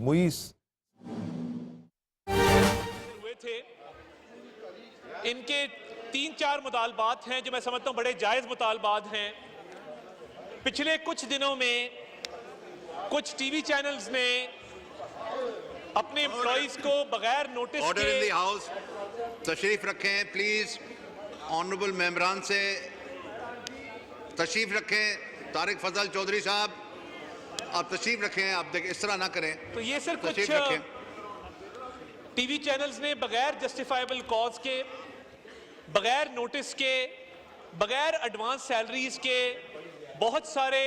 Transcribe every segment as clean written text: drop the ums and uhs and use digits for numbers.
मुईस हुए थे। इनके 3-4 मुतालबात हैं जो मैं समझता हूं बड़े जायज मुतालबात हैं। पिछले कुछ दिनों में कुछ टीवी चैनल्स ने अपने एम्प्लॉइज को बगैर नोटिस ऑर्डर इन के द हाउस। तशरीफ रखें प्लीज। ऑनरेबल मेंबरान से तशरीफ रखें। तारिक फजल चौधरी साहब, आप तशरीफ रखें। आप देखें, इस तरह ना करें। तो ये सिर्फ तशरीफ कुछ रखें। टीवी चैनल्स ने बगैर जस्टिफाइबल कॉज के, बगैर नोटिस के, बगैर एडवांस सैलरीज के बहुत सारे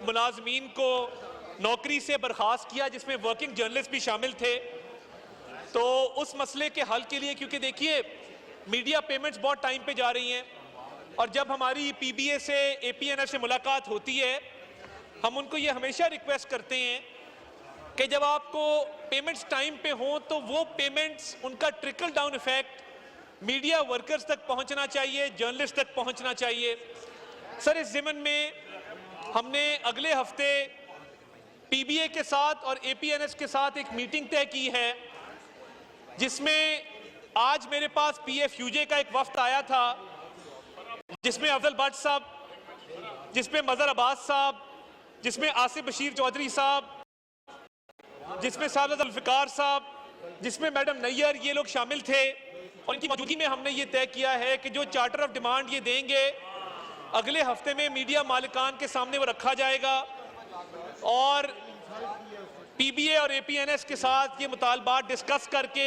मुलाजमीन को नौकरी से बर्खास्त किया, जिसमें वर्किंग जर्नलिस्ट भी शामिल थे। तो उस मसले के हल के लिए, क्योंकि देखिए मीडिया पेमेंट्स बहुत टाइम पे जा रही हैं और जब हमारी पीबीए से एपीएनएस से मुलाकात होती है, हम उनको ये हमेशा रिक्वेस्ट करते हैं कि जब आपको पेमेंट्स टाइम पे हों तो वो पेमेंट्स, उनका trickle down effect media workers तक पहुंचना चाहिए, जर्नलिस्ट तक पहुंचना चाहिए। सर, इस ज़िमन में हमने अगले हफ्ते पीबीए के साथ और एपीएनएस के साथ एक मीटिंग तय की है, जिसमें आज मेरे पास पीएफयूजे का एक वफ्द आया था, जिसमें अफजल भट्ट साहब, जिसमें मजहर अब्बास साहब, जिसमें आसिफ बशीर चौधरी साहब, जिसमें सादत जुल्फिकार साहब, जिसमें मैडम नैयर, ये लोग शामिल थे। और इनकी मौजूदगी में हमने ये तय किया है कि जो चार्टर ऑफ डिमांड ये देंगे, अगले हफ्ते में मीडिया मालिकान के सामने वो रखा जाएगा और पीबीए और एपीएनएस के साथ ये मुतालबात डिस्कस करके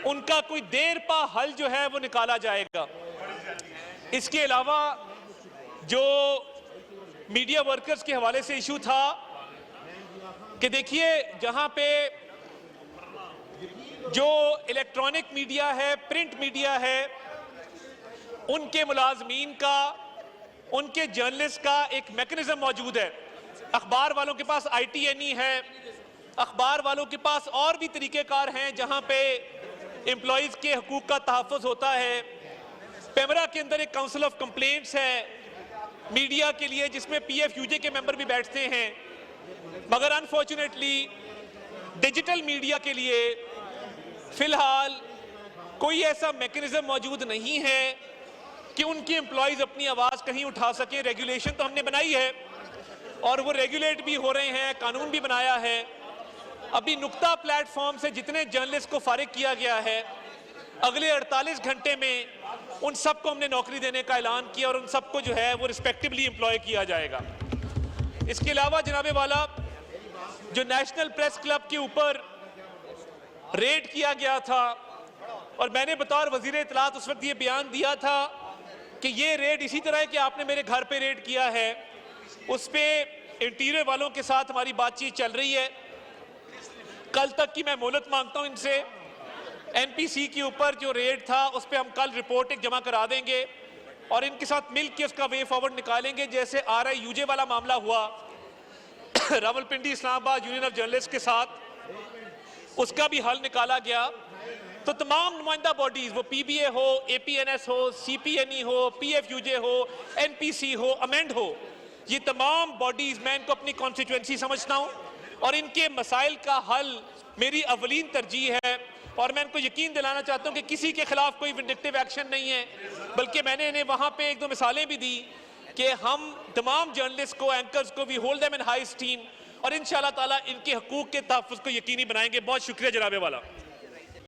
उनका कोई देर पा हल जो है वो निकाला जाएगा। इसके अलावा जो मीडिया वर्कर्स के हवाले से इशू था कि देखिए, जहां पे जो इलेक्ट्रॉनिक मीडिया है, प्रिंट मीडिया है, उनके मुलाजमीन का, उनके जर्नलिस्ट का एक मैकेनिज्म मौजूद है। अखबार वालों के पास ITNE है, अखबार वालों के पास और भी तरीक़ेकार हैं जहां पे एम्प्लॉइज़ के हकूक़ का तहफ़्फ़ुज़ होता है। पेमरा के अंदर एक काउंसिल ऑफ कंप्लेंट्स है मीडिया के लिए, जिसमें पीएफयूजे के मेंबर भी बैठते हैं। मगर अनफॉर्चुनेटली डिजिटल मीडिया के लिए फिलहाल कोई ऐसा मैकेनिज्म मौजूद नहीं है कि उनकी एम्प्लॉइज अपनी आवाज़ कहीं उठा सकें। रेगुलेशन तो हमने बनाई है और वो रेगुलेट भी हो रहे हैं, कानून भी बनाया है। अभी नुक्ता प्लेटफॉर्म से जितने जर्नलिस्ट को फारिग किया गया है, अगले 48 घंटे में उन सबको हमने नौकरी देने का ऐलान किया और उन सबको जो है वो रिस्पेक्टिवली एम्प्लॉय किया जाएगा। इसके अलावा जनाबे वाला, जो नेशनल प्रेस क्लब के ऊपर रेड किया गया था और मैंने बतौर वजीर इत्तलात उस वक्त ये बयान दिया था कि ये रेड इसी तरह है कि आपने मेरे घर पे रेड किया है, उस पे इंटीरियर वालों के साथ हमारी बातचीत चल रही है। कल तक की मैं मोहलत मांगता हूं इनसे। एनपीसी के ऊपर जो रेड था उस पे हम कल रिपोर्ट एक जमा करा देंगे और इनके साथ मिल के उसका वे फॉरवर्ड निकालेंगे। जैसे RIUJ वाला मामला हुआ Rawalpindi Islamabad union of journalist के साथ, उसका भी हल निकाला गया। तो तमाम नुमाइंदा बॉडीज, वो पीबीए हो, एपीएनएस हो, CPNE हो, पीएफयूजे हो, एनपीसी हो, अमेंड हो, ये तमाम बॉडीज, मैं इनको अपनी कॉन्स्टिट्यूएंसी समझता हूँ और इनके मसाइल का हल मेरी अवलीन तरजीह है। और मैं इनको यकीन दिलाना चाहता हूँ कि किसी के खिलाफ कोई विंडिक्टिव एक्शन नहीं है, बल्कि मैंने इन्हें वहाँ पे 1-2 मिसालें भी दी कि हम तमाम जर्नलिस्ट को, एंकर्स को, we hold them in high esteem और इंशाअल्लाह ताला इनके हकूक़ के तहफ़्फ़ुज़ को यकीनी बनाएंगे। बहुत शुक्रिया जनाबे वाला।